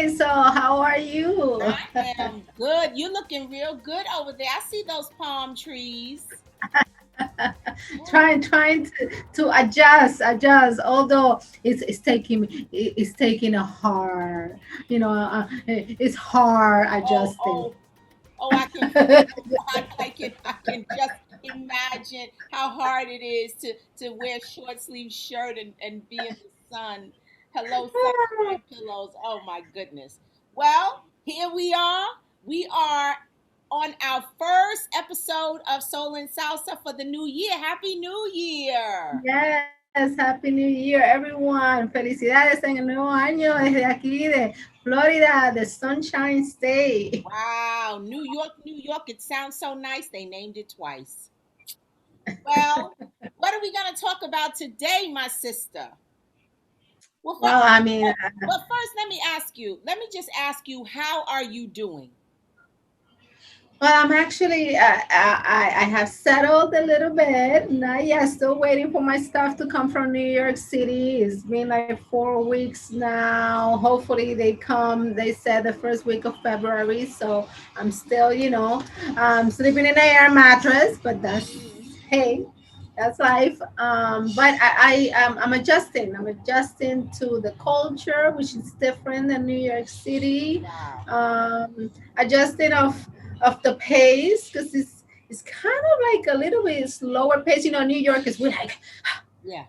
Hey, so how are you? I am good. You're looking real good over there. I see those palm trees. Trying to adjust. Although it's taking a hard, it's hard Oh, adjusting. oh, oh! I can just imagine how hard it is to wear short sleeve shirt and be in the sun. Hello, sunshine pillows. Oh my goodness. Well, here we are. We are on our first episode of Soul and Salsa for the new year. Happy New Year! Yes, Happy New Year, everyone. Felicidades en el nuevo año desde aquí de Florida, the Sunshine State. Wow, New York, New York. It sounds so nice. They named it twice. Well, what are we going to talk about today, my sister? Well, Well, I mean, first, let me ask you. Let me just ask you, how are you doing? well, I'm actually, I have settled a little bit. Not yet, still waiting for my stuff to come from New York City. It's been like 4 weeks now. Hopefully, they come. They said the first week of February. So I'm still, sleeping in an air mattress, but Mm. hey, that's life. I'm adjusting. I'm adjusting to the culture, which is different than New York City. Wow. Adjusting of the pace because it's kind of like a little bit slower pace. New York is we Yeah.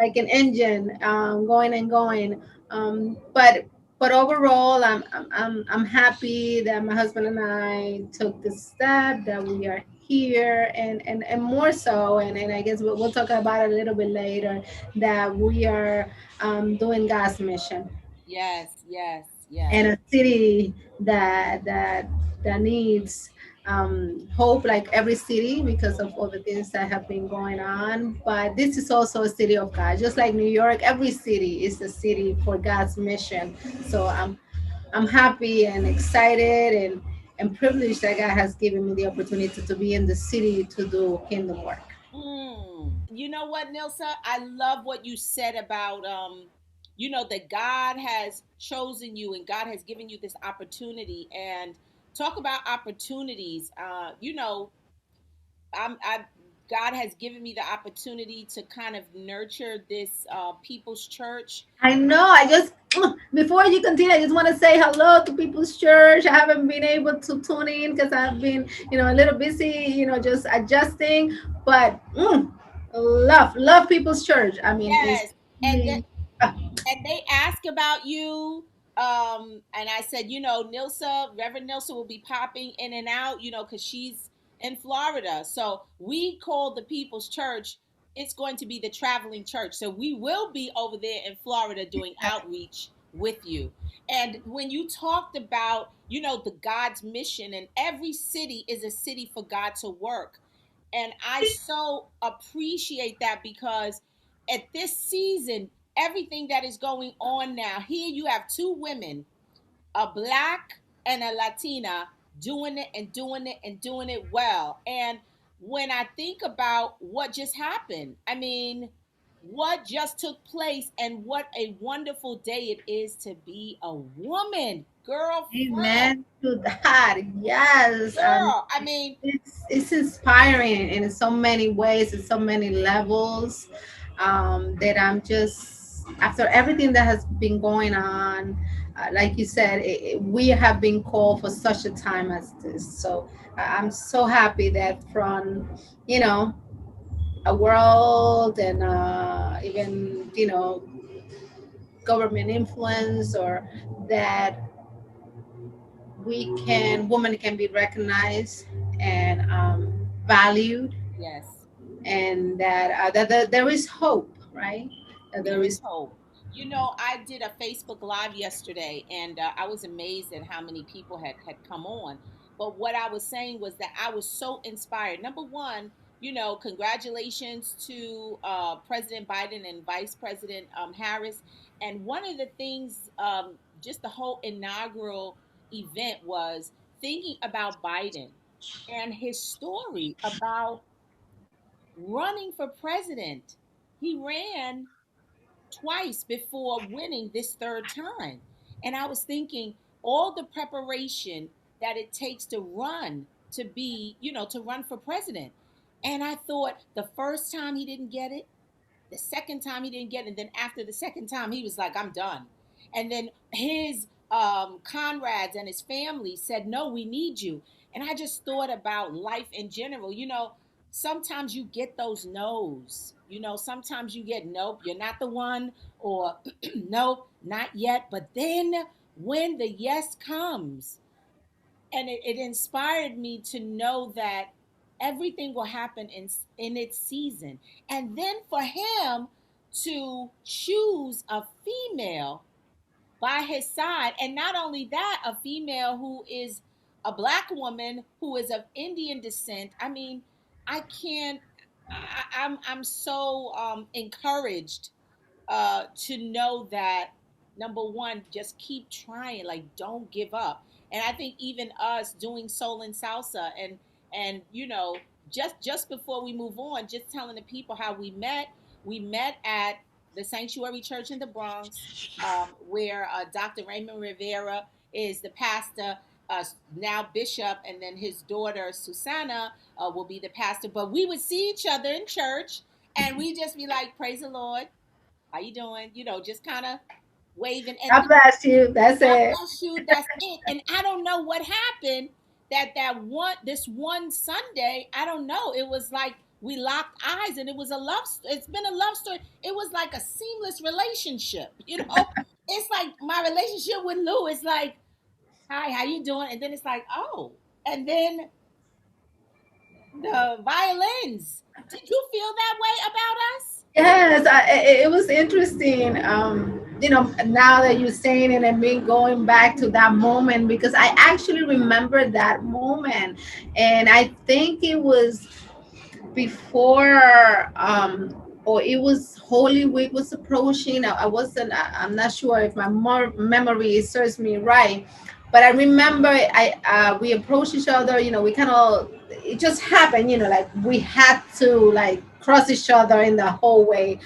like an engine going and going. But overall, I'm happy that my husband and I took the step that we are here and more so and I guess we'll talk about it a little bit later that we are doing gas mission Yes, yes, yes. and a city that needs hope like every city because of all the things that have been going on, but this is also a city of God, just like New York. Every city is a city for God's mission. So I'm happy and excited and privileged that God has given me the opportunity to be in the city to do kingdom work. You know what, Nilsa? I love what you said about that God has chosen you and God has given you this opportunity. And talk about opportunities. I God has given me the opportunity to kind of nurture this people's church. I know. I just before you continue, I just want to say hello to People's Church. I haven't been able to tune in because I've been, a little busy, just adjusting. But love People's Church. I mean, it's Yes, and really, uh, they ask about you. And I said, Nilsa, Reverend Nilsa will be popping in and out, because she's in Florida. So we call the People's Church. It's going to be the traveling church. So we will be over there in Florida doing outreach with you. And when you talked about, the God's mission, and every city is a city for God to work. And I so appreciate that because at this season, everything that is going on now, here you have two women, a black and a Latina, doing it and doing it and doing it well. And when I think about what just happened, I mean, what just took place and what a wonderful day it is to be a woman, girlfriend, amen to that. Yes, girl. I mean, it's inspiring in so many ways, in so many levels. That I'm just after everything that has been going on. Like you said, we have been called for such a time as this. So I'm so happy that from you know a world and even government influence or that women can be recognized and valued, yes. and that there is hope, right? That there There is is. hope. I did a Facebook Live yesterday, and I was amazed at how many people had come on. But what I was saying was that I was so inspired. Number one, congratulations to President Biden and Vice President Harris. And one of the things, just the whole inaugural event was thinking about Biden and his story about running for president. He ran twice before winning this third time. And I was thinking all the preparation that it takes to run, to be, to run for president. And I thought the first time he didn't get it, the second time he didn't get it, and then after the second time, he was like, I'm done. And then his comrades and his family said, no, we need you. And I just thought about life in general. Sometimes you get those no's. Sometimes you get nope, you're not the one, or nope, not yet. But then when the yes comes, and it inspired me to know that everything will happen in its season. And then for him to choose a female by his side, and not only that, a female who is a black woman who is of Indian descent. I mean, I can't. I'm so encouraged to know that, number one, just keep trying, like don't give up. And I think even us doing soul and salsa, and just before we move on, just telling the people how we met. We met at the Sanctuary Church in the Bronx, where Dr. Raymond Rivera is the pastor, now bishop, and then his daughter Susanna will be the pastor. But we would see each other in church, and we just be like, "Praise the Lord, how you doing?" Just kind of waving. And God bless you. That's God it. bless you. That's it. And I don't know what happened. This one Sunday, I don't know. It was like we locked eyes, and it was a love. It's been a love story. It was like a seamless relationship. It's like my relationship with Lou. It's like, hi, how you doing? And then it's like, oh, and then the violins. Did you feel that way about us? Yes, it was interesting. Now that you're saying it and me going back to that moment, because I actually remember that moment, and I think it was before, or it was Holy Week was approaching. I wasn't. I'm not sure if my memory serves me right, but I remember we approached each other. We kind of, it just happened. Like we had to like cross each other in the hallway.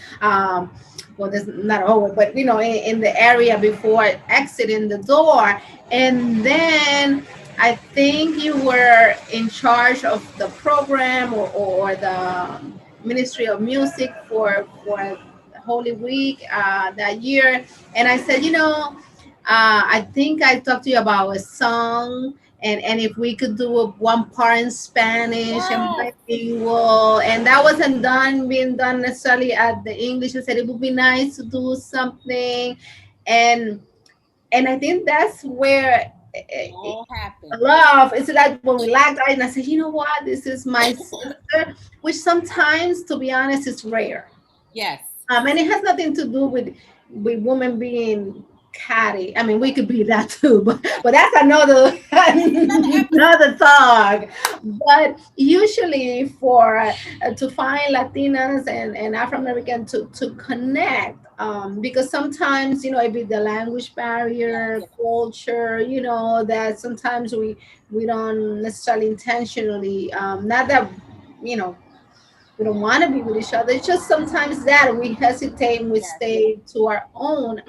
Well, there's not a hallway, but in the area before exiting the door, and then I think you were in charge of the program, or the Ministry of Music for Holy Week that year. And I said, I think I talked to you about a song, and if we could do one part in Spanish and Yes, bilingual, and that wasn't being done necessarily at the English. I said it would be nice to do something, and I think that's where it all happened. love. It's like when we laughed, right? And I said, you know what? This is my sister, which sometimes, to be honest, is rare. Yes. And it has nothing to do with women being catty. I mean, we could be that too, but Yes. that's another Another episode. another talk. But usually, for to find Latinas and Afro American to connect, because sometimes it be the language barrier, Yes. culture. That sometimes we don't necessarily intentionally. Not that you know we don't want to be with each other. It's just sometimes that we hesitate and we Yes. stay to our own.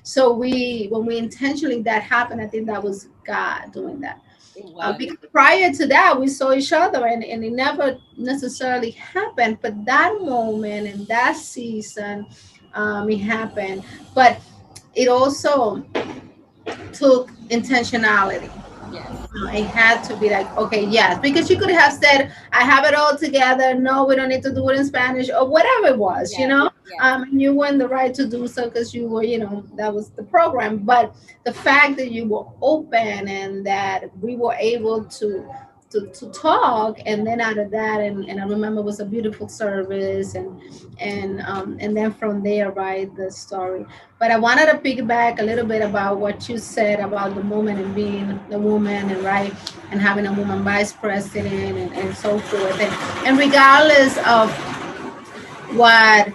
So when we intentionally that happened, I think that was God doing that. It was. Because prior to that, we saw each other, and it never necessarily happened. But that moment and that season, it happened. But it also took intentionality. Yes. It had to be like, okay, yes, because you could have said, I have it all together. No, we don't need to do it in Spanish or whatever it was, Yes. Yes. and you were in the right to do so because you were, that was the program. But the fact that you were open and that we were able to talk, and then out of that, and I remember it was a beautiful service, and then from there, right, the story. But I wanted to piggyback a little bit about what you said about the moment and being the woman, and right, and having a woman vice president, and so forth, and regardless of what,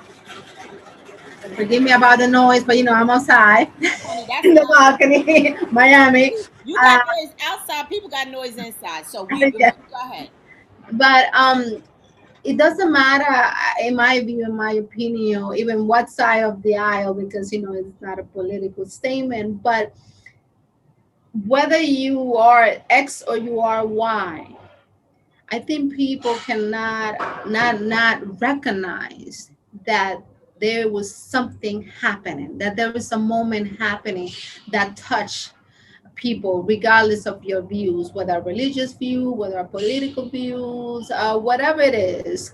forgive me about the noise, but I'm outside Honey, that's in the fine. balcony, Miami. You got uh, noise outside, people got noise inside. So we good. yeah. Go ahead. But it doesn't matter, in my view, in my opinion, even what side of the aisle, because it's not a political statement, but whether you are X or you are Y, I think people cannot not recognize that there was something happening, that there is a moment happening that touched people, regardless of your views, whether religious view, whether political views, whatever it is,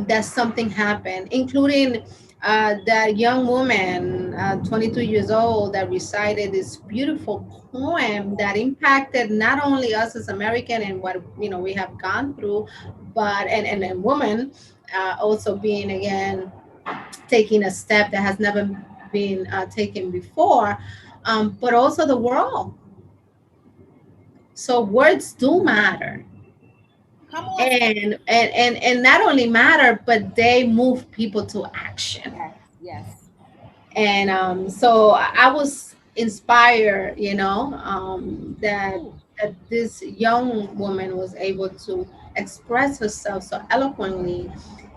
that something happened, including that young woman, 22 years old, that recited this beautiful poem that impacted not only us as American and what we have gone through, but and a woman also being again taking a step that has never been taken before, but also the world. So words do matter, Come on, and not only matter, but they move people to action. yes, yes. And so I was inspired, Ooh, that this young woman was able to express herself so eloquently,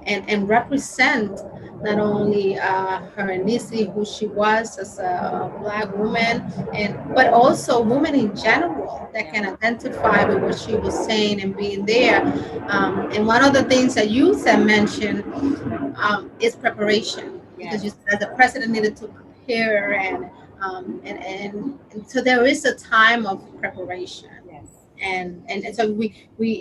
and represent not only her ethnicity, who she was as a black woman, and but also women in general that yes, can identify with what she was saying and being there. And one of the things that you said mentioned is preparation, because yes, you said the president needed to prepare, and so there is a time of preparation. yes. And so we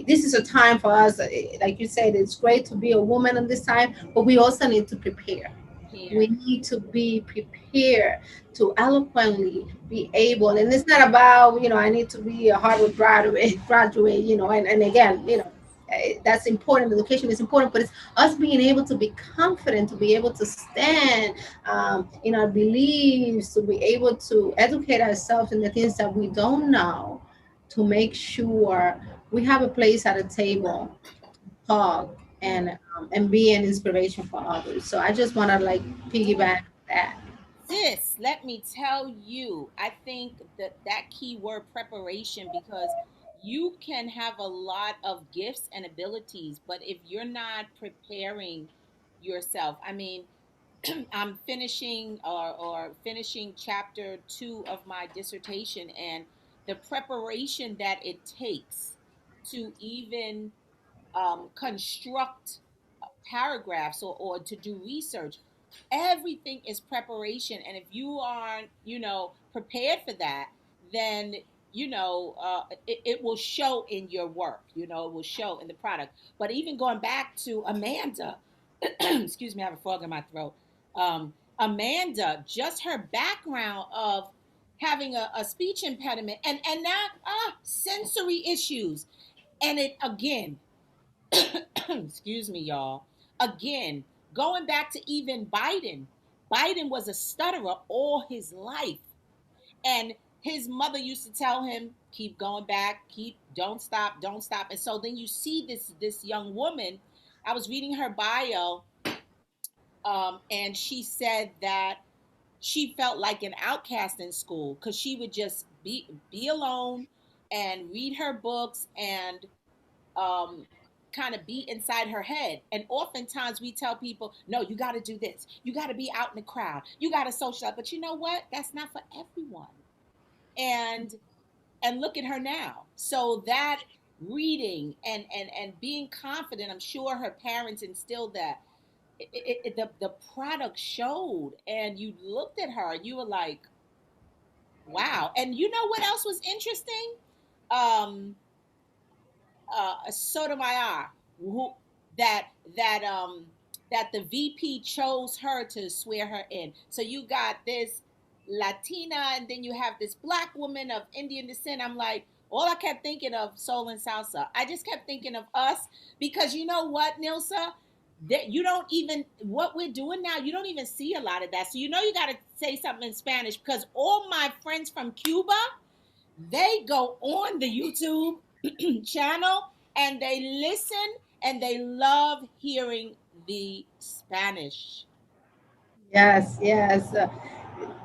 this is a time for us, like you said, it's great to be a woman in this time, but we also need to prepare. We Here, need to be prepared to eloquently be able, and it's not about, I need to be a Harvard graduate, and again, that's important. Education is important, but it's us being able to be confident, to be able to stand in our beliefs, to be able to educate ourselves in the things that we don't know, to make sure we have a place at a table, talk, and be an inspiration for others. So I just want to like piggyback that. sis, let me tell you, I think that key word preparation, because you can have a lot of gifts and abilities, but if you're not preparing yourself, I mean, I'm finishing or finishing chapter 2 of my dissertation, and the preparation that it takes to even construct paragraphs, or to do research. Everything is preparation, and if you aren't, prepared for that, then it will show in your work. It will show in the product. But even going back to Amanda, excuse me, I have a frog in my throat. Amanda, just her background of having a speech impediment, and not sensory issues, and it again, excuse me, y'all. Again, going back to even Biden. Biden was a stutterer all his life. And his mother used to tell him, keep going back, don't stop, don't stop. And so then you see this young woman. I was reading her bio, and she said that she felt like an outcast in school because she would just be alone and read her books, and um, kind of be inside her head. And oftentimes we tell people, no, you got to do this. You got to be out in the crowd. You got to socialize. But you know what? That's not for everyone. And look at her now. So that reading and being confident, I'm sure her parents instilled that. The product showed, and you looked at her and you were like, wow. And you know what else was interesting? Um, Sotomayor, who that that um that the VP chose her to swear her in. So you got this Latina, and then you have this black woman of Indian descent. I'm like, all I kept thinking of soul and salsa. I just kept thinking of us, because you know what, Nilsa? That you don't even, what we're doing now, you don't even see a lot of that. So you got to say something in Spanish, because all my friends from Cuba, they go on the YouTube channel and they listen, and they love hearing the Spanish. Yes, yes.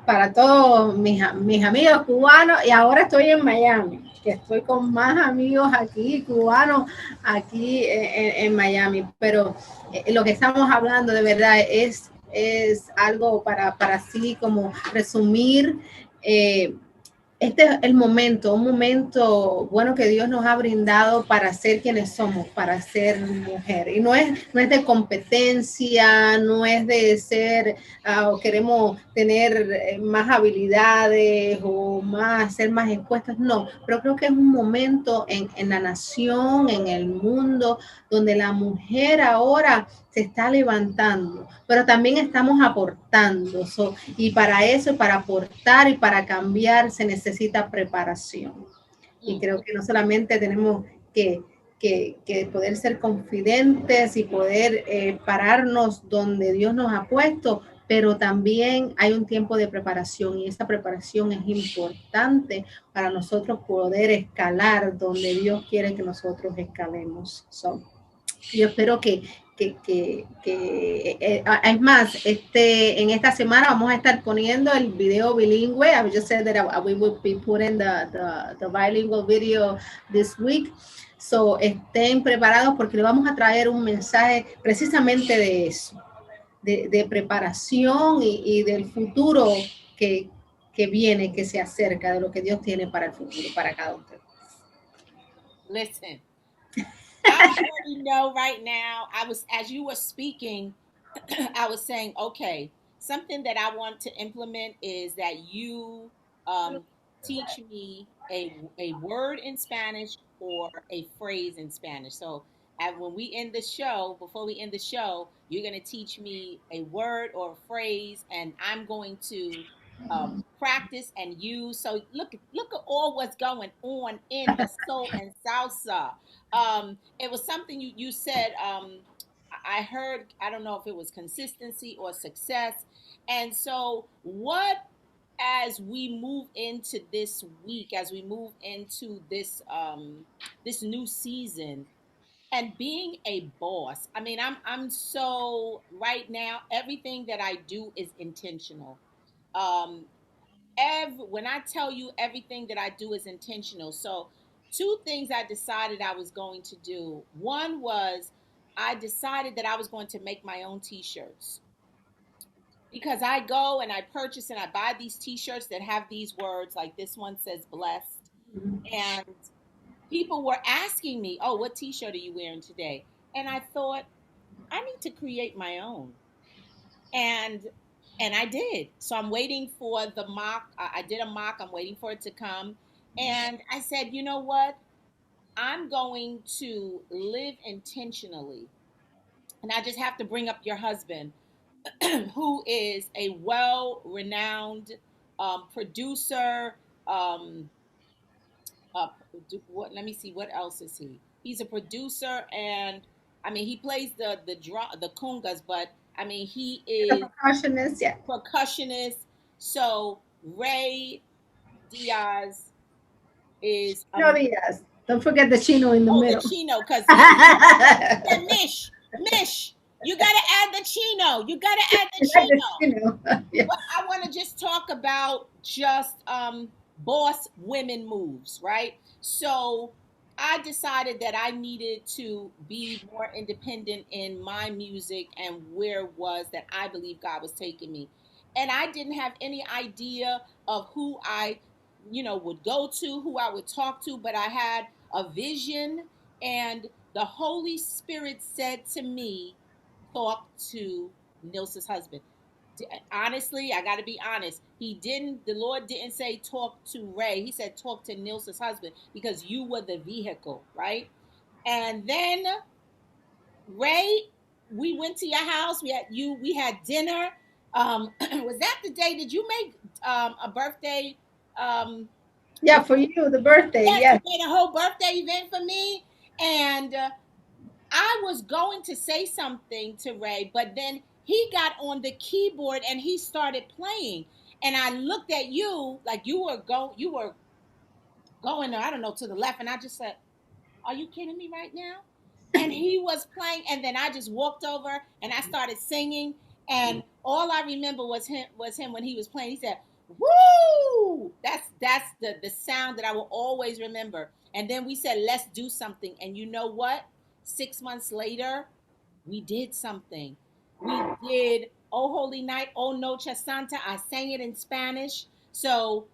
Para todos mis amigos cubanos, y ahora estoy en Miami. que estoy con más amigos aquí, cubanos, aquí en Miami. Pero lo que estamos hablando de verdad es algo para así como resumir. eh, este es el momento, un momento bueno que Dios nos ha brindado para ser quienes somos, para ser mujer. Y no es de competencia, no es de ser, o queremos tener más habilidades o más, ser más expuestas, no, pero creo que es un momento en la nación, en el mundo, donde la mujer ahora se está levantando, pero también estamos aportando. Y para eso, para aportar y para cambiar, se necesita preparación. Y Mm, creo que no solamente tenemos que, que poder ser confidentes y poder pararnos donde Dios nos ha puesto, pero también hay un tiempo de preparación y esa preparación es importante para nosotros poder escalar donde Dios quiere que nosotros escalemos. Yo espero es más, en esta semana vamos a estar poniendo el video bilingüe. I just said that we will be putting the bilingual video this week. So, estén preparados porque le vamos a traer un mensaje precisamente de eso, de preparación y del futuro que, que viene, que se acerca, de lo que Dios tiene para el futuro, para cada uno. listen, I already know right now. I was, as you were speaking, I was saying, okay, something that I want to implement is that you um, teach me a word in Spanish or a phrase in Spanish. So when we end the show, before we end the show, you're going to teach me a word or a phrase, and I'm going to practice and use. So look at all what's going on in the soul and salsa. It was something you said. I heard, I don't know if it was consistency or success. And so, what, as we move into this week, as we move into this new season, and being a boss, I mean, I'm so right now. Everything that I do is intentional. Um, when I tell you everything that I do is intentional. So, two things I decided I was going to do. One was I decided that I was going to make my own t-shirts because I go and I purchase and I buy these t-shirts that have these words, like this one says blessed, and people were asking me, "Oh, what t-shirt are you wearing today?" And I thought, I need to create my own. And I did. So I'm waiting for the mock. I did a mock. I'm waiting for it to come. And I said, you know what? I'm going to live intentionally. And I just have to bring up your husband, who is a well-renowned producer. Um, uh, what? Let me see. What else is he? He's a producer, and I mean, he plays the drum, the congas. But I mean, he The is percussionist, yeah. percussionist. So Ray Diaz is No Diaz. Don't forget the chino in the oh, the middle. Chino, because he said Mish, you gotta add the Chino. You gotta add the The Chino. chino. Yes. But I want to just talk about just boss women moves, right? So I decided that I needed to be more independent in my music and where it was that I believe God was taking me. And I didn't have any idea of who I, would go to, who I would talk to, but I had a vision, and the Holy Spirit said to me, talk to Nilsa's husband. Honestly, I got to be honest. The Lord didn't say talk to Ray. He said talk to Nilsa's husband because you were the vehicle, right? And then Ray, we went to your house. We had dinner. Was that the day? Did you make a birthday? Um, Yeah, for you, the birthday. yes, you Yes. made a whole birthday event for me. And I was going to say something to Ray, but then he got on the keyboard and he started playing. And I looked at you like you were going, I don't know, to the left. And I just said, are you kidding me right now? And he was playing, and then I just walked over and I started singing. And all I remember was him when he was playing. He said, Woo! That's the sound that I will always remember. And then we said, let's do something. And you know what? 6 months later, we did something. We did Oh Holy Night, Oh Noche Santa. I sang it in Spanish. So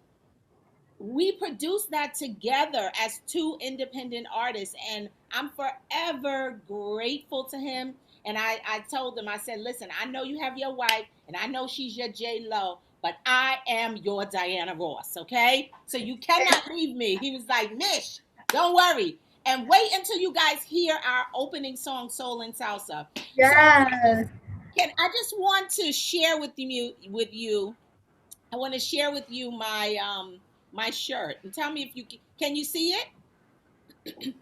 we produced that together as two independent artists, and I'm forever grateful to him. And I told him, I said, listen, I know you have your wife and I know she's your J Lo, but I am your Diana Ross, okay? So you cannot leave me. He was like, Mish, don't worry, and wait until you guys hear our opening song, Soul and Salsa. So Yes. I just want to share with you I want to share with you my shirt, and tell me if you can you see it?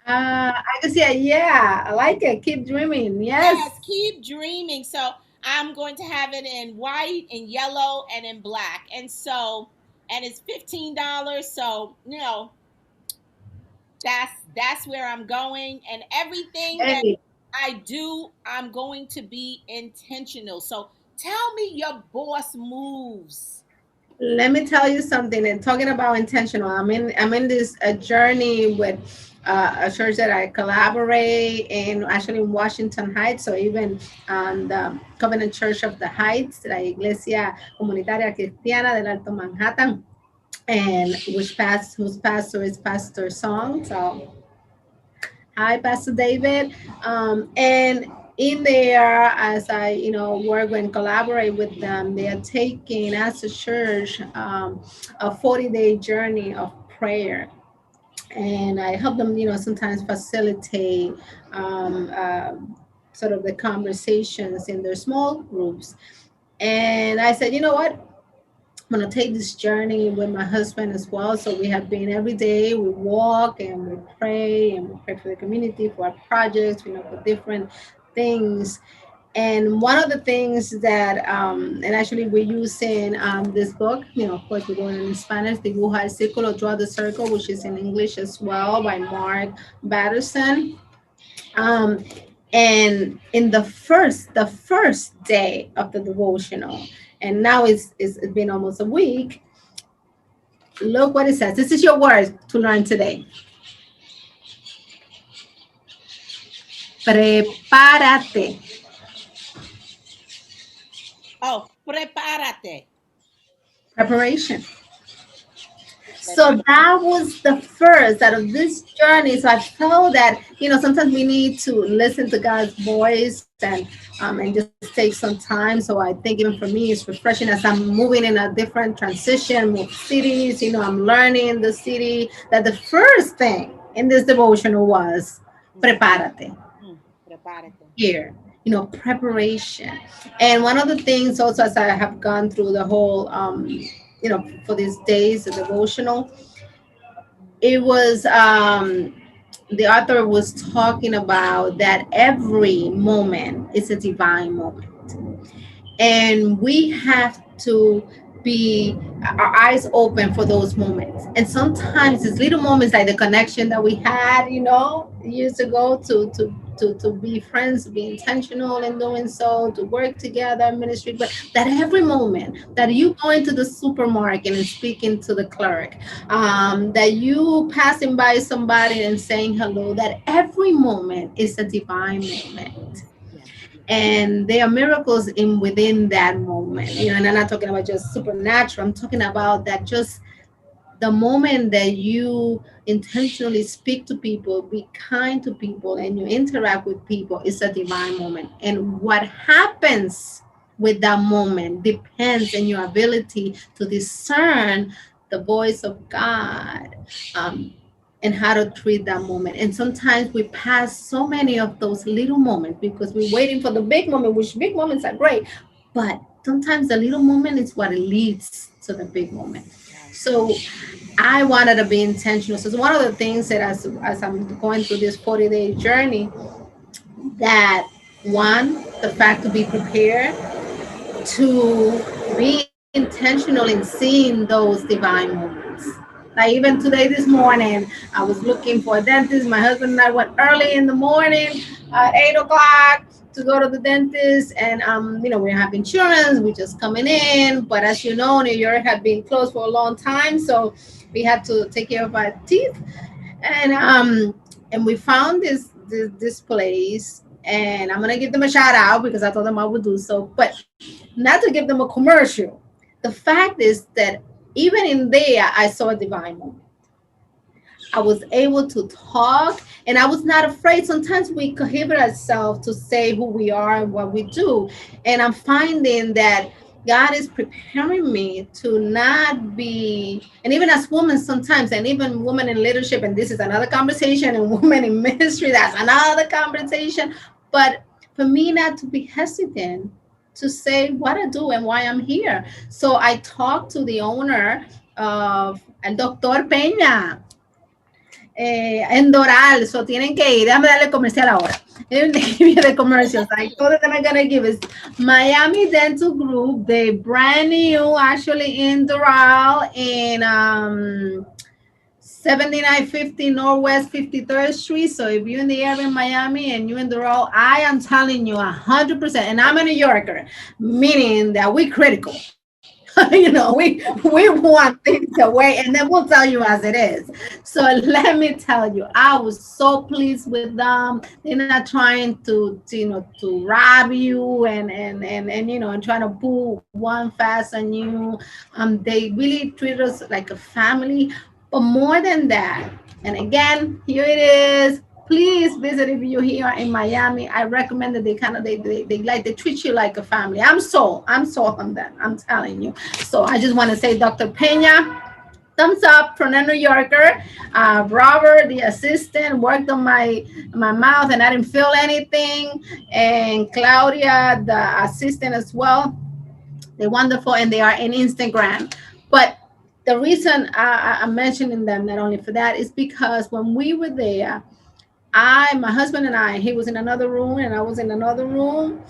I can see it. Yeah, I like it. Keep dreaming. Yes, Yes. keep dreaming. So I'm going to have it in white, in yellow, and in black. And it's $15. So that's where I'm going, and everything that Hey, I do, I'm going to be intentional. So tell me your boss moves. let me tell you something. And talking about intentional, I'm in this journey with a church that I collaborate in, actually in Washington Heights. So even the Covenant Church of the Heights, la Iglesia Comunitaria Cristiana del Alto Manhattan, and whose pastor is Pastor Song. So hi, Pastor David. And in there, as I, work and collaborate with them, they are taking as a church a 40-day journey of prayer. And I help them, sometimes facilitate sort of the conversations in their small groups. And I said, you know what? I'm gonna take this journey with my husband as well. So we have been every day. We walk and we pray for the community, for our projects, for different things. And one of the things that, and actually we're using this book, of course we're doing it in Spanish, Dibuja el Círculo, Draw the Circle, which is in English as well by Mark Batterson. Um, and in the first day of the devotional, and now it's been almost a week. Look what it says. This is your word to learn today. Prepárate. Oh, prepárate. Preparation. So that was the first out of this journey. So I felt that, sometimes we need to listen to God's voice and just take some time. So I think even for me, it's refreshing as I'm moving in a different transition, move cities. I'm learning the city. That the first thing in this devotional was Mm, prepárate. prepárate. Here, preparation. And one of the things also, as I have gone through the whole, for these days, the devotional, it was the author was talking about that every moment is a divine moment, and we have to be our eyes open for those moments. And sometimes it's little moments like the connection that we had, years ago, to be friends, to be intentional in doing so, to work together in ministry. But that every moment that you go into the supermarket and speaking to the clerk, that you passing by somebody and saying hello, that every moment is a divine moment. Yes, yes, yes. And there are miracles in within that moment, and I'm not talking about just supernatural. I'm talking about that, just the moment that you intentionally speak to people, be kind to people, and you interact with people, is a divine moment. And what happens with that moment depends on your ability to discern the voice of God, um, and how to treat that moment. And sometimes we pass so many of those little moments because we're waiting for the big moment, which big moments are great, but sometimes the little moment is what leads to the big moment. Right. So I wanted to be intentional. So it's one of the things that, as I'm going through this 40-day journey, that one, the fact to be prepared, to be intentional in seeing those divine moments. Like even today, this morning, I was looking for a dentist. My husband and I went early in the morning at 8 o'clock to go to the dentist, and we have insurance. We're just coming in, but as you know, New York had been closed for a long time, so we had to take care of our teeth, and we found this place, and I'm gonna give them a shout out because I told them I would do so, but not to give them a commercial. The fact is that even in there, I saw a divine moment. I was able to talk, and I was not afraid. Sometimes we cohibit ourselves to say who we are and what we do. And I'm finding that God is preparing me to not be, and even as women sometimes, and even women in leadership, and this is another conversation, and women in ministry, that's another conversation. But for me not to be hesitant to say what I do and why I'm here. So I talked to the owner of El Doctor Peña en Doral, so tienen que ir. Déjame darle comercial ahora. Give you the commercials. I told them I'm gonna give is Miami Dental Group. They brand new actually in Doral in 7950 Northwest 53rd Street. So if you're in the area in Miami and you're in Doral, I am telling you 100%. And I'm a New Yorker, meaning that we critical. We want things away, and then we'll tell you as it is. So let me tell you, I was so pleased with them. They're not trying to rob you and trying to pull one fast on you. They really treat us like a family. But more than that, and again, here it is. Please visit if you're here in Miami. I recommend that they treat you like a family. I'm sold on that. I'm telling you. So I just want to say, Dr. Pena, thumbs up from a New Yorker. Robert, the assistant, worked on my mouth and I didn't feel anything. And Claudia, the assistant as well. They're wonderful and they are in Instagram. But the reason I'm mentioning them not only for that is because when we were there, my husband and I, he was in another room and I was in another room,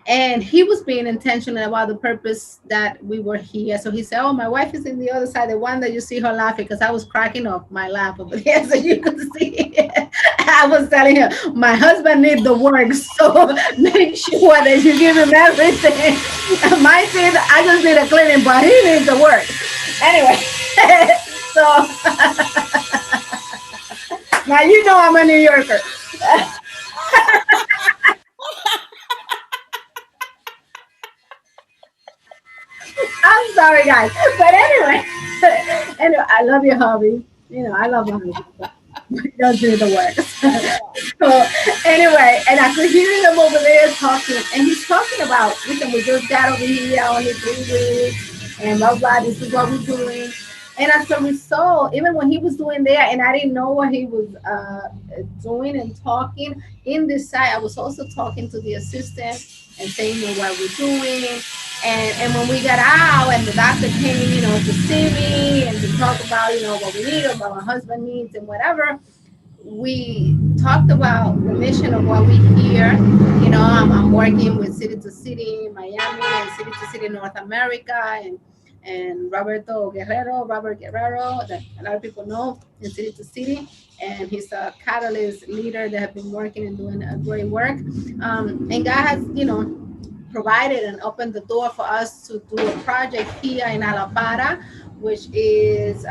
and he was being intentional about the purpose that we were here. So he said, "Oh, my wife is in the other side, the one that you see her laughing," because I was cracking up my laugh over there, so you could see it. I was telling him, "My husband needs the work, so make sure that you give him everything." My teeth, I just need a cleaning, but he needs the work. Anyway, so now you know I'm a New Yorker. I'm sorry, guys. But anyway, anyway, I love your hobby. I love my hobby, but he does do the work. So anyway, and I could hear him over there talking, and he's talking about, listen, we just got over here only 3 weeks, and blah blah. This is what we're doing. And as a result, even when he was doing there, and I didn't know what he was doing and talking in this side, I was also talking to the assistant and saying, what we're doing. And when we got out and the doctor came, to see me and to talk about, what we need, or what my husband needs and whatever, we talked about the mission of what we hear. I'm working with City to City Miami and City to City North America, and Robert Guerrero, that a lot of people know in City to City, and he's a catalyst leader that have been working and doing a great work. And God has, provided and opened the door for us to do a project here in Alapara, which is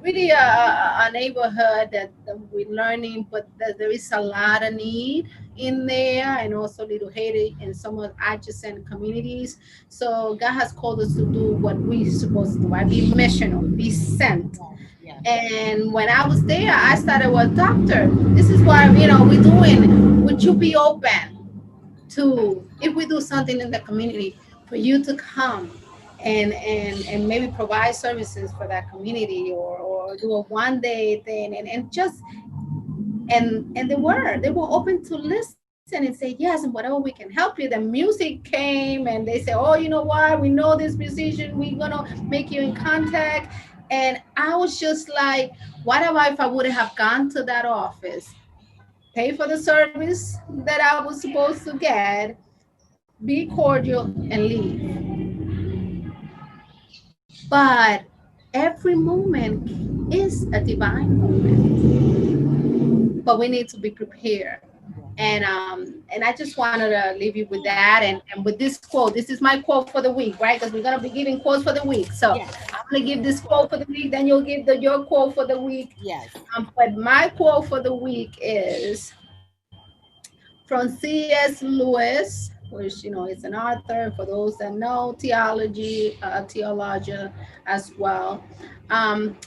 really a neighborhood that we're learning, but that there is a lot of need in there, and also Little Haiti and some of adjacent communities. So God has called us to do what we're supposed to do. I be missional, be sent. Yeah. And when I was there, I started with, doctor, this is what we're doing. Would you be open to, if we do something in the community, for you to come and maybe provide services for that community, or do a 1 day thing, and just and they were open to listen and say yes, and whatever we can help you. The music came and they said, "Oh, you know what, we know this musician, we're gonna make you in contact." And I was just like, what about if I would have gone to that office, pay for the service that I was supposed to get, be cordial, and leave? But every moment is a divine moment, but we need to be prepared. And I just wanted to leave you with that, and with this quote. This is my quote for the week, right? Because we're gonna be giving quotes for the week. So Yes. I'm gonna give this quote for the week, then you'll give your quote for the week. Yes. But my quote for the week is from C.S. Lewis, which is an author. For those that know theology, a theologian as well. Um,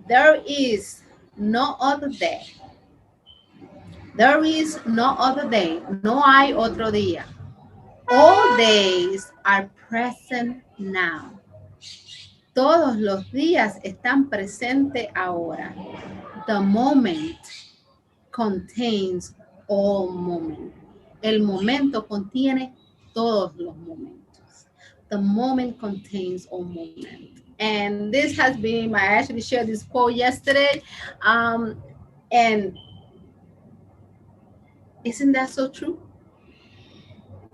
there is no other day. There is no other day. No hay otro día. All days are present now. Todos los días están presentes ahora. The moment contains all moment. El momento contiene todos los momentos. The moment contains all moment. And this has been I actually shared this quote yesterday. And isn't that so true?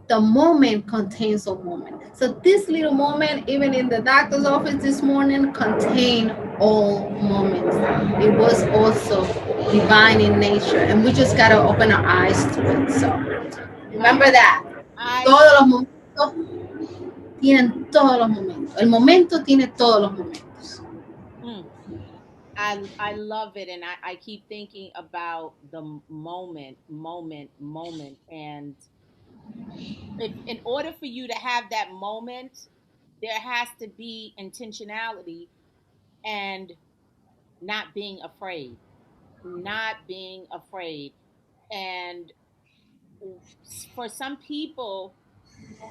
The moment contains a moment. So this little moment, even in the doctor's office this morning, contained all moments. It was also divine in nature, and we just gotta open our eyes to it. So I remember that. I Todos los momentos tienen todos los momentos. El momento tiene todos los momentos. mm, I love it, and I keep thinking about the moment, and if in order for you to have that moment, there has to be intentionality and not being afraid, not being afraid, and for some people,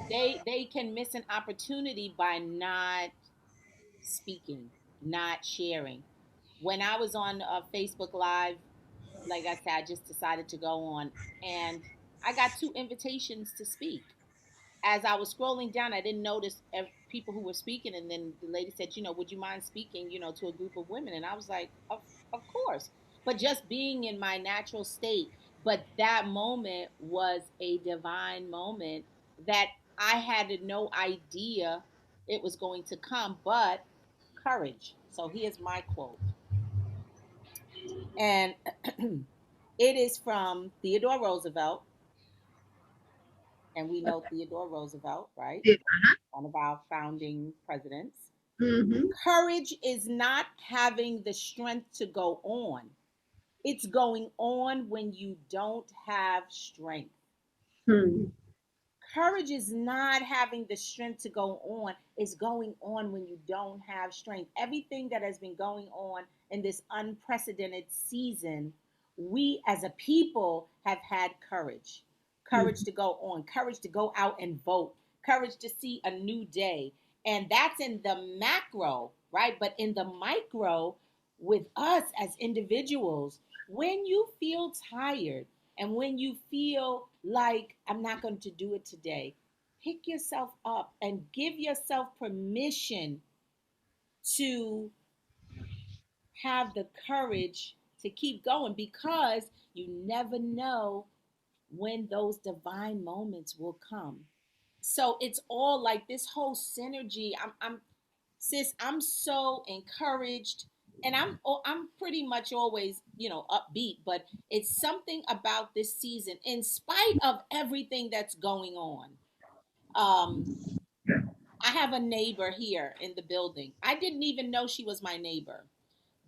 they can miss an opportunity by not speaking, not sharing. When I was on Facebook Live, like I said, I just decided to go on, and I got two invitations to speak. As I was scrolling down, I didn't notice people who were speaking, and then the lady said, "Would you mind speaking, to a group of women?" And I was like, "Of course." But just being in my natural state, but that moment was a divine moment that I had no idea it was going to come, but courage. So here's my quote, and it is from Theodore Roosevelt, and we know Theodore Roosevelt, right? One of our founding presidents. Mm-hmm. Courage is not having the strength to go on. It's going on when you don't have strength. Hmm. Courage is not having the strength to go on. It's going on when you don't have strength. Everything that has been going on in this unprecedented season, we as a people have had courage. Courage Hmm. to go on, courage to go out and vote, courage to see a new day. And that's in the macro, right? But in the micro, with us as individuals, when you feel tired, and when you feel like I'm not going to do it today, pick yourself up and give yourself permission to have the courage to keep going, because you never know when those divine moments will come. So it's all like this whole synergy. I'm sis, I'm so encouraged, and I'm pretty much always, upbeat, but it's something about this season in spite of everything that's going on. um I have a neighbor here in the building. I didn't even know she was my neighbor,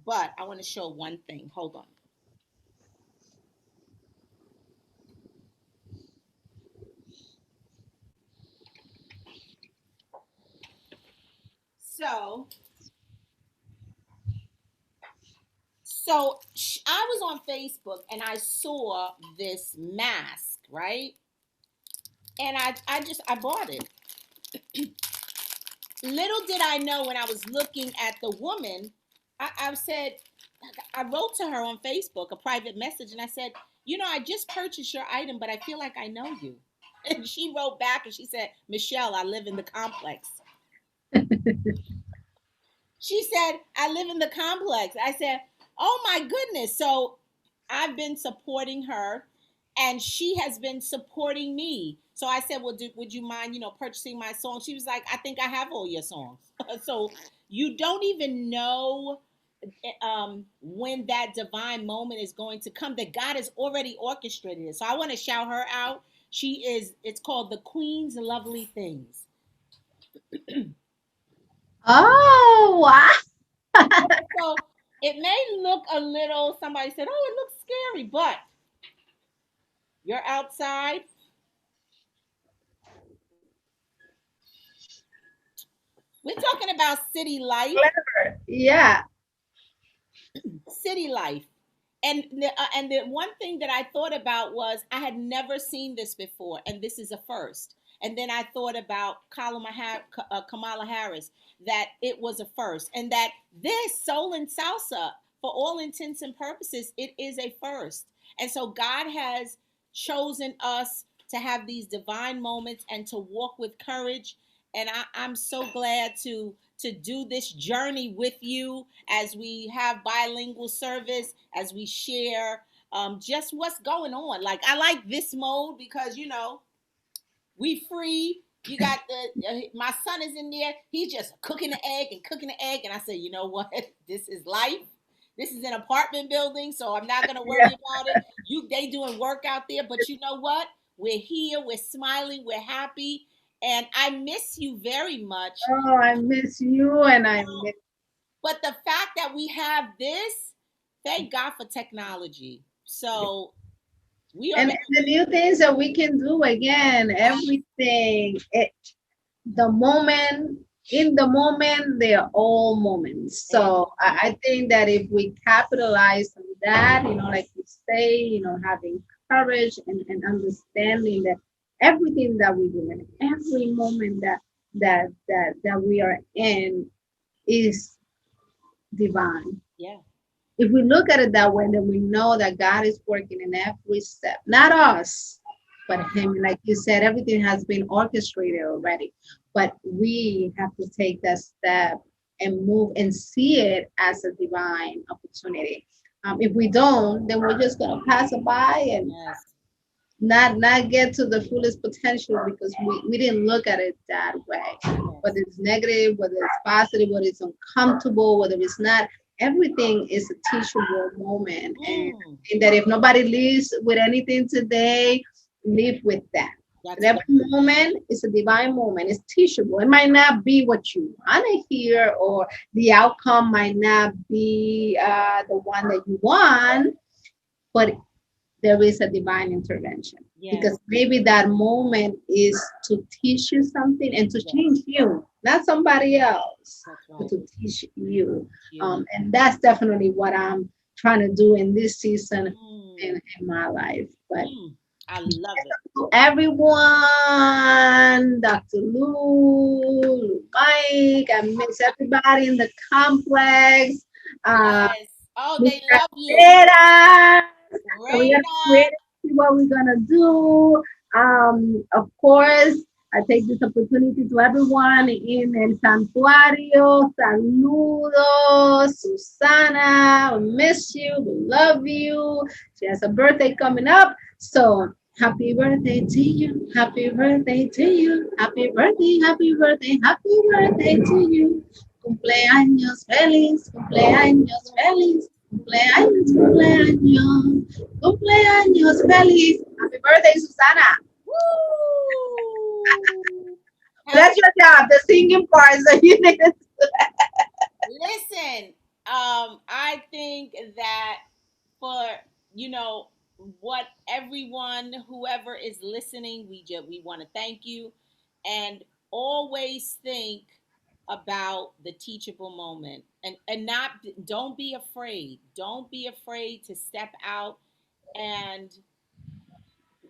but I want to show one thing. Hold on. So I was on Facebook and I saw this mask, right? And I bought it. Little did I know, when I was looking at the woman, I said, I wrote to her on Facebook a private message, and I said, I just purchased your item, but I feel like I know you. And she wrote back and she said, Michelle, I live in the complex. She said, I live in the complex. I said, oh my goodness. So I've been supporting her, and she has been supporting me. So I said, well, would you mind, purchasing my song? She was like, I think I have all your songs. So you don't even know. when that divine moment is going to come, that God has already orchestrated it. So I want to shout her out. She is, it's called the Queen's Lovely Things. Oh, wow. So it may look a little, somebody said, oh, it looks scary, but you're outside. We're talking about city life, Clever. Yeah. city life. And the one thing that I thought about was I had never seen this before, and this is a first. And then I thought about Kamala Harris, that it was a first, and that this Soul and Salsa, for all intents and purposes, it is a first. And so God has chosen us to have these divine moments and to walk with courage. And I'm so glad to do this journey with you as we have bilingual service, as we share just what's going on. Like, I like this mode because, we free. You got my son is in there. He's just cooking the egg and cooking the egg. And I said, you know what? This is life. This is an apartment building, so I'm not gonna worry Yeah. about it. They doing work out there, but you know what? We're here. We're smiling. We're happy, and I miss you very much. Oh, I miss you and I miss. But the fact that we have this, thank God for technology. So we are And the new things that we can do again, everything. The moment, in the moment, they're all moments. So I think that if we capitalize on that, like you say, having courage and understanding that everything that we do and every moment that we are in is divine. yeah, If we look at it that way, then we know that God is working in every step, not us, but Him. Like you said, everything has been orchestrated already, but we have to take that step and move and see it as a divine opportunity. If we don't, then we're just gonna pass it by and yes, not get to the fullest potential because we didn't look at it that way. yes. Whether it's negative, whether it's positive, whether it's uncomfortable, whether it's not, everything is a teachable moment. And that if nobody leaves with anything today, live with that. That's That every good. moment is a divine moment. It's teachable. It might not be what you want to hear, or the outcome might not be the one that you want, but there is a divine intervention Yes, because maybe that moment is to teach you something and to yes, change you, not somebody else, that's but right. to teach you. You. And that's definitely what I'm trying to do in this season Mm, in my life. But I love it. to everyone, Dr. Lou, Mike, I miss everybody in the complex. Uh, Yes. Oh, Miss they love you. Carrera. So we're gonna Radar. wait and see what we're gonna do. Of course, I take this opportunity to everyone in El Santuario. Saludos, Susana. We miss you. We love you. She has a birthday coming up, so happy birthday to you. Happy birthday to you. Happy birthday. Happy birthday. Happy birthday to you. Cumpleaños feliz. Cumpleaños feliz. Cumpleaños, cumpleaños, cumpleaños feliz. Happy birthday, Susana. Woo! That's Happy. your job, the singing part. So you need to. Listen, I think that for you know what everyone, whoever is listening, we want to thank you, and always think about the teachable moment, and not, don't be afraid. Don't be afraid to step out, and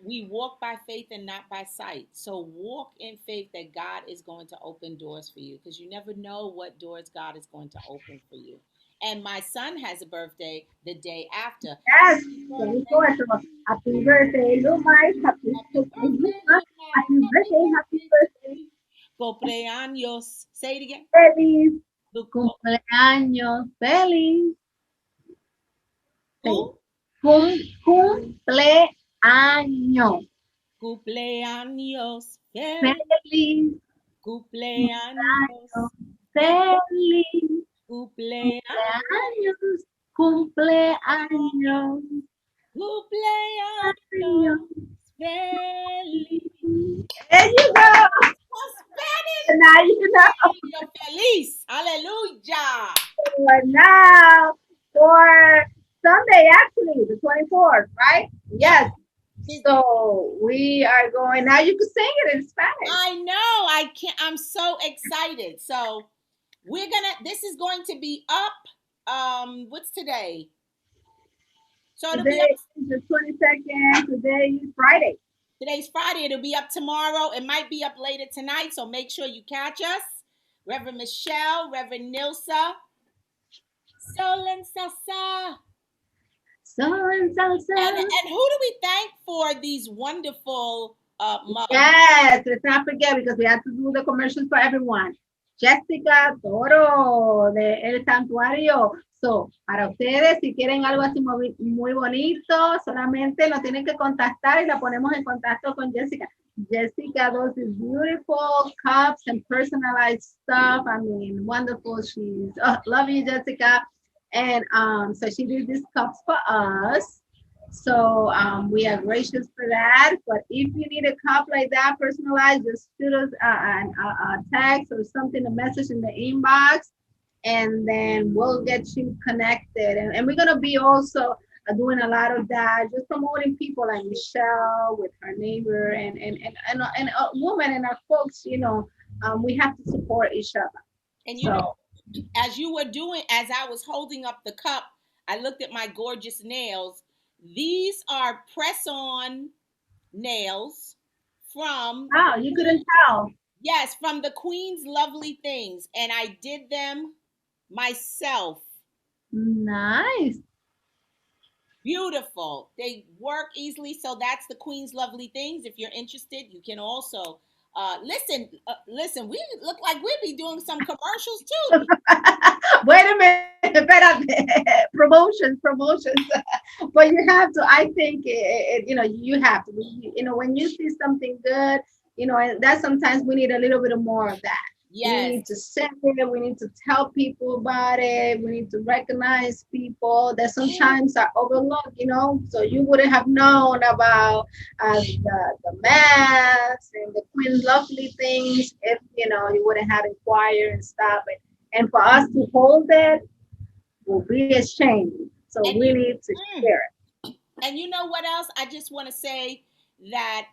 we walk by faith and not by sight. So walk in faith that God is going to open doors for you, because you never know what doors God is going to open for you. And my son has a birthday the day after. Yes. Happy So we birthday go to to happy you. birthday, Lumai. Happy Happy birthday, birthday, Luma. Lumar. Happy Happy birthday, happy birthday to birthday. you. Cumpleaños. Say it again. Feliz. Lu- Cumpleaños feliz. Say it. Cum, Cumpleaños cumpleaños feliz. feliz. Cumpleaños Feliz. Cumpleaños, Cumpleaños, cumpleaños, cumpleaños años. feliz. There you go. Spanish. Now you know. Yo feliz. Aleluya. Now for Sunday, actually, the 24th, right? Yep. Yes. So we are going now. You can sing it in Spanish. I know. I can't. I'm so excited. So this is going to be up. What's today? So it'll be up. Today is the 22nd. Today is Friday. Today's Friday. It'll be up tomorrow. It might be up later tonight. So make sure you catch us. Reverend Michelle, Reverend Nilsa, Sol and Salsa. Salsa. And who do we thank for these wonderful mugs? Yes, let's not forget because we have to do the commercials for everyone. Jessica Toro de El Santuario. So, para ustedes, si quieren algo así muy bonito, solamente nos tienen que contactar y la ponemos en contacto con Jessica. Jessica does these beautiful cups and personalized stuff. I mean, wonderful. She's love you, Jessica. And so she did these cups for us. So we are gracious for that. But if you need a cup like that, personalized, just shoot us a text or something, a message in the inbox, and then we'll get you connected. And we're gonna be also doing a lot of that, just promoting people like Michelle with her neighbor and a woman and our folks. You know, we have to support each other. And you know, So as I was holding up the cup, I looked at my gorgeous nails. These are press-on nails from wow, you couldn't tell. yes, from the Queen's Lovely Things, and I did them myself. Nice. Beautiful. They work easily, so that's the Queen's Lovely Things. If you're interested, you can also listen. We look like we'd be doing some commercials too. Wait a minute, espérate. Promotions. But you have to. I think you know you have to. You know when you see something good, you know, and that sometimes we need a little bit more of that. We Yes. need to send it. We need to tell people about it. We need to recognize people that sometimes are overlooked. You know, so you wouldn't have known about the mass and the Queen's lovely things if you know you wouldn't have inquired and stuff. And for us to hold it will be a shame. So And we you, need to mm, share it. and you know what else? I just want to say that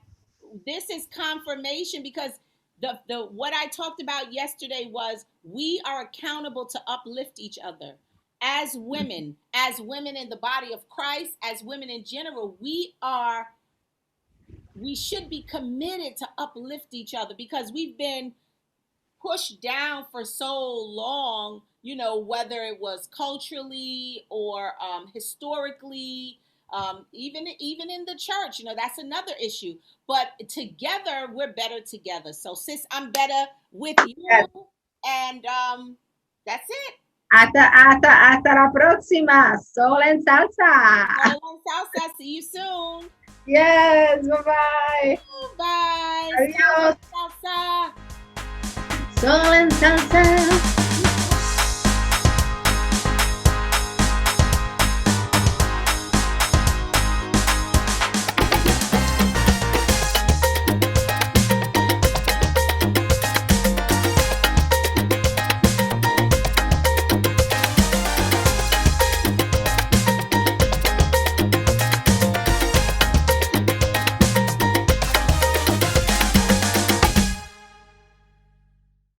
this is confirmation because the what I talked about yesterday was we are accountable to uplift each other as women in the body of Christ, as women in general. We should be committed to uplift each other because we've been pushed down for so long, you know, whether it was culturally or historically, even in the church, you know, that's another issue. But together, we're better together. So, sis, I'm better with you, Yes. and that's it. Hasta la próxima. Sol en salsa. So, Salsa, see you soon. Yes. Bye bye. Bye. Adios. Salsa. Sol en salsa.